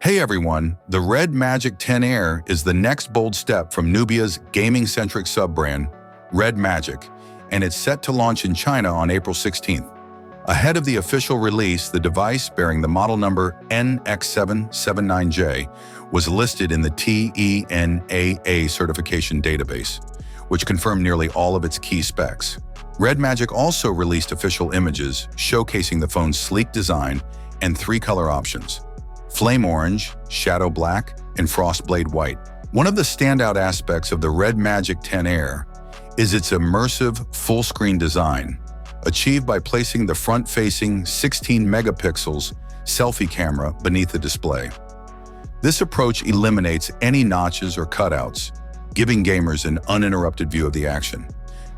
Hey everyone, the Red Magic 10 Air is the next bold step from Nubia's gaming-centric sub-brand, Red Magic, and it's set to launch in China on April 16th. Ahead of the official release, the device, bearing the model number NX779J, was listed in the TENAA certification database, which confirmed nearly all of its key specs. Red Magic also released official images showcasing the phone's sleek design and three color options: flame orange, shadow black, and frostblade white. One of the standout aspects of the Red Magic 10 Air is its immersive full-screen design, achieved by placing the front-facing 16 megapixels selfie camera beneath the display. This approach eliminates any notches or cutouts, giving gamers an uninterrupted view of the action.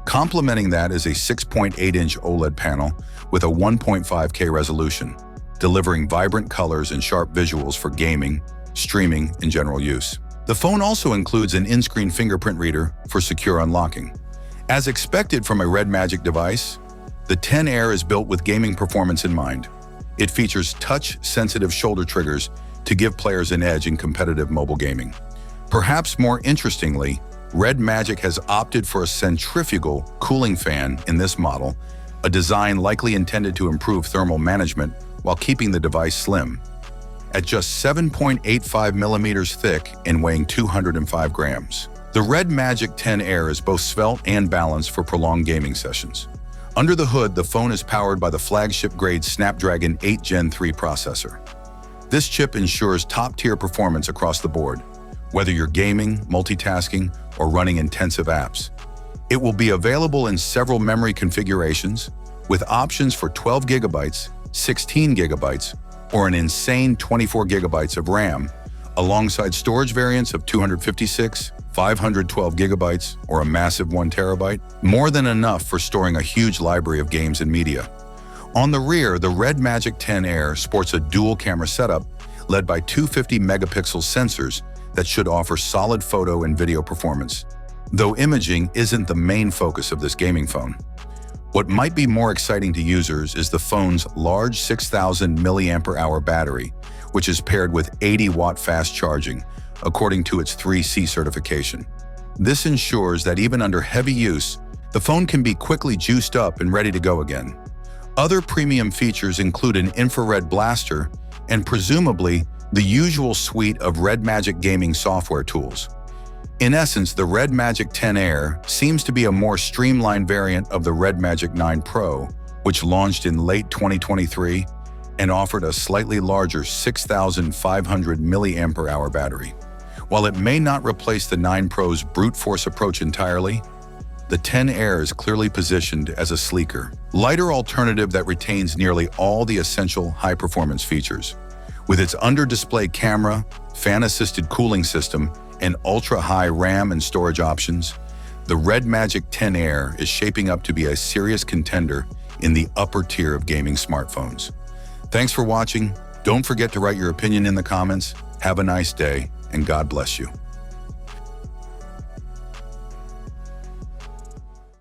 Complementing that is a 6.8-inch OLED panel with a 1.5K resolution, delivering vibrant colors and sharp visuals for gaming, streaming, and general use. The phone also includes an in-screen fingerprint reader for secure unlocking. As expected from a Red Magic device, the 10 Air is built with gaming performance in mind. It features touch-sensitive shoulder triggers to give players an edge in competitive mobile gaming. Perhaps more interestingly, Red Magic has opted for a centrifugal cooling fan in this model, a design likely intended to improve thermal management while keeping the device slim. At just 7.85 millimeters thick and weighing 205 grams, the Red Magic 10 Air is both svelte and balanced for prolonged gaming sessions. Under the hood, the phone is powered by the flagship-grade Snapdragon 8 Gen 3 processor. This chip ensures top-tier performance across the board, whether you're gaming, multitasking, or running intensive apps. It will be available in several memory configurations, with options for 12 gigabytes, 16 gigabytes, or an insane 24 gigabytes of RAM, alongside storage variants of 256, 512 gigabytes, or a massive 1 terabyte, more than enough for storing a huge library of games and media. On the rear, the Red Magic 10 Air sports a dual-camera setup led by 250 megapixel sensors that should offer solid photo and video performance, though imaging isn't the main focus of this gaming phone. What might be more exciting to users is the phone's large 6,000 mAh battery, which is paired with 80-watt fast charging, according to its 3C certification. This ensures that even under heavy use, the phone can be quickly juiced up and ready to go again. Other premium features include an infrared blaster and presumably the usual suite of Red Magic gaming software tools. In essence, the Red Magic 10 Air seems to be a more streamlined variant of the Red Magic 9 Pro, which launched in late 2023 and offered a slightly larger 6,500 mAh battery. While it may not replace the 9 Pro's brute force approach entirely, the 10 Air is clearly positioned as a sleeker, lighter alternative that retains nearly all the essential high-performance features. With its under-display camera, fan-assisted cooling system, and ultra-high RAM and storage options, the Red Magic 10 Air is shaping up to be a serious contender in the upper tier of gaming smartphones. Thanks for watching. Don't forget to write your opinion in the comments. Have a nice day, and God bless you.